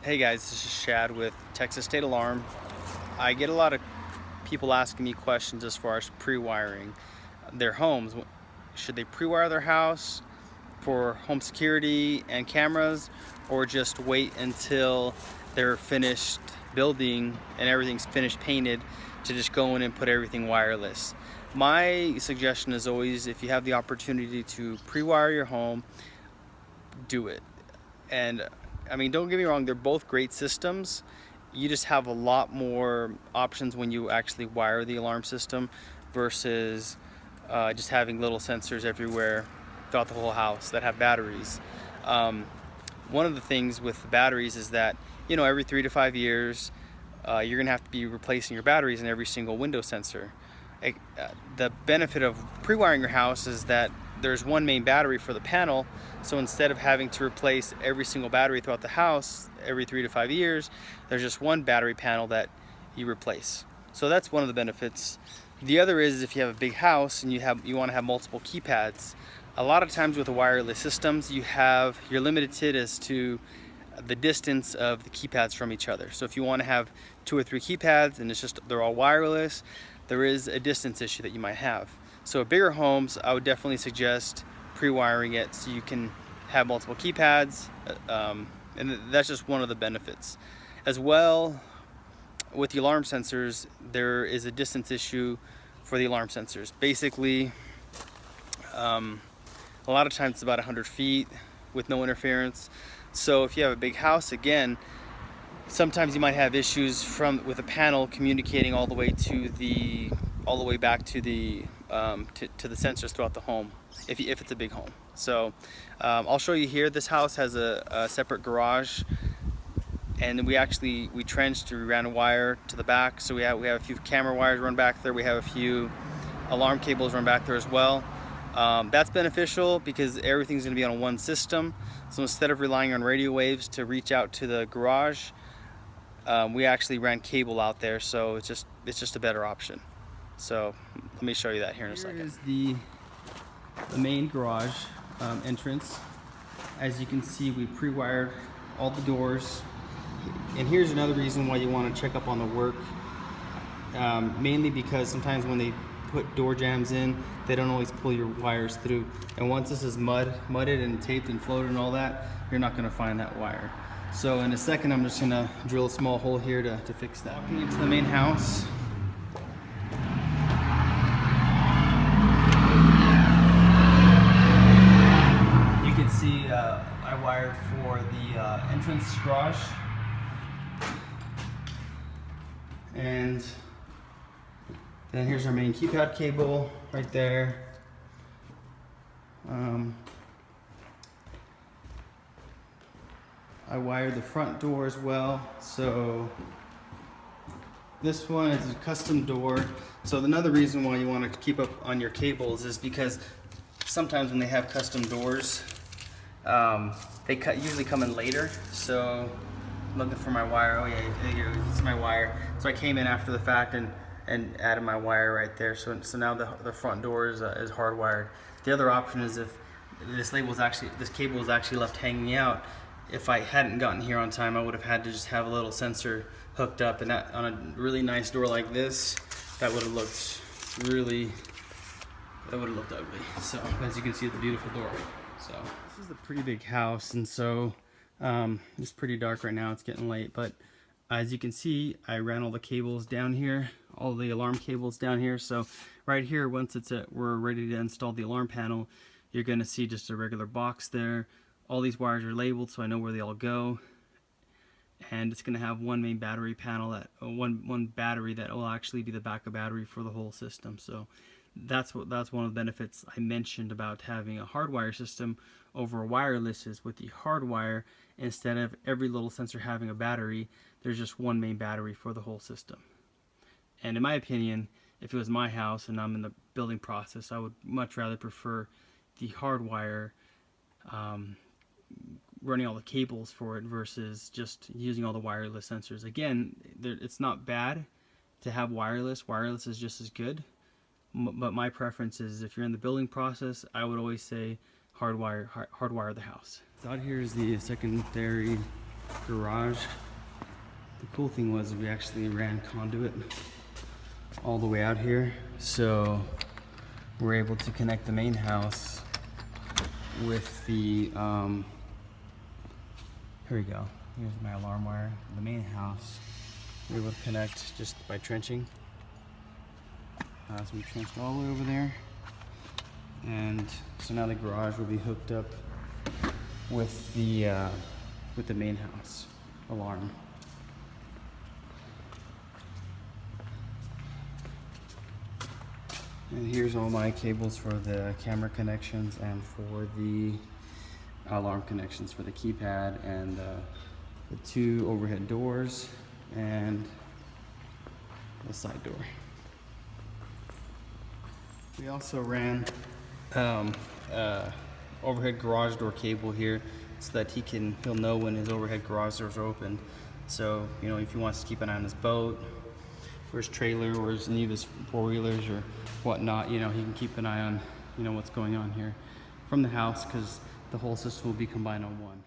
Hey guys, this is Shad with Texas State Alarm. I get a lot of people asking me questions as far as pre-wiring their homes. Should they pre-wire their house for home security and cameras, or just wait until they're finished building and everything's finished painted to just go in and put everything wireless? My suggestion is always, if you have the opportunity to pre-wire your home, do it. And I mean, don't get me wrong, they're both great systems. You just have a lot more options when you actually wire the alarm system versus just having little sensors everywhere throughout the whole house that have batteries. One of the things with the batteries is that, every 3 to 5 years, you're gonna have to be replacing your batteries in every single window sensor. The benefit of pre-wiring your house is that there's one main battery for the panel, so instead of having to replace every single battery throughout the house every 3 to 5 years, there's just one battery panel that you replace. So that's one of the benefits. The other is, if you have a big house and you want to have multiple keypads, a lot of times with the wireless systems you're limited as to the distance of the keypads from each other. So if you want to have 2 or 3 keypads and they're all wireless, there is a distance issue that you might have. So bigger homes, I would definitely suggest pre-wiring it so you can have multiple keypads, and that's just one of the benefits. As well, with the alarm sensors, there is a distance issue for the alarm sensors. Basically, a lot of times it's about 100 feet with no interference. So if you have a big house, again, sometimes you might have issues with a panel communicating all the way back to the sensors throughout the home, if it's a big home. So I'll show you here. This house has a separate garage, and we trenched, we ran a wire to the back. So we have a few camera wires run back there. We have a few alarm cables run back there as well. That's beneficial because everything's going to be on one system. So instead of relying on radio waves to reach out to the garage, we actually ran cable out there, so it's just a better option. So let me show you that here in a second. Here is the main garage entrance. As you can see, we pre-wired all the doors. And here's another reason why you want to check up on the work, mainly because sometimes when they put door jambs in, they don't always pull your wires through. And once this is mudded and taped and floated and all that, you're not going to find that wire. So in a second, I'm just going to drill a small hole here to fix that. Walking into the main house. You can see I wired for the entrance garage. And then here's our main keypad cable right there. I wired the front door as well. So this one is a custom door. So another reason why you want to keep up on your cables is because sometimes when they have custom doors, they usually come in later. So I'm looking for my wire. Oh yeah, here it's my wire. So I came in after the fact and added my wire right there. So now the front door is hardwired. The other option is if this cable is actually left hanging out. If I hadn't gotten here on time, I would have had to just have a little sensor hooked up, and that on a really nice door like this, that would have looked ugly. So as you can see, it's a beautiful door. So this is a pretty big house, and so it's pretty dark right now. It's getting late, but as you can see, I ran all the cables down here, all the alarm cables down here. So right here, once we're ready to install the alarm panel, you're going to see just a regular box there. All these wires are labeled, so I know where they all go. And it's going to have one main battery panel, one battery that will actually be the backup battery for the whole system. So that's one of the benefits I mentioned about having a hardwire system over a wireless. Is with the hardwire, instead of every little sensor having a battery, there's just one main battery for the whole system. And in my opinion, if it was my house and I'm in the building process, I would much rather prefer the hardwire, running all the cables for it versus just using all the wireless sensors. Again, it's not bad to have wireless. Wireless is just as good. But my preference is, if you're in the building process, I would always say hardwire the house. So out here is the secondary garage. The cool thing was we actually ran conduit all the way out here, so we're able to connect the main house with the here we go. Here's my alarm wire. The main house we will connect just by trenching. So we trenched all the way over there, and so now the garage will be hooked up with the main house alarm. And here's all my cables for the camera connections and for the alarm connections for the keypad and the 2 overhead doors and the side door. We also ran overhead garage door cable here so that he'll know when his overhead garage doors are open. So, you know, if he wants to keep an eye on his boat or his trailer or any of his 4-wheelers or whatnot, you know, he can keep an eye on, you know, what's going on here from the house, because the whole system will be combined on one.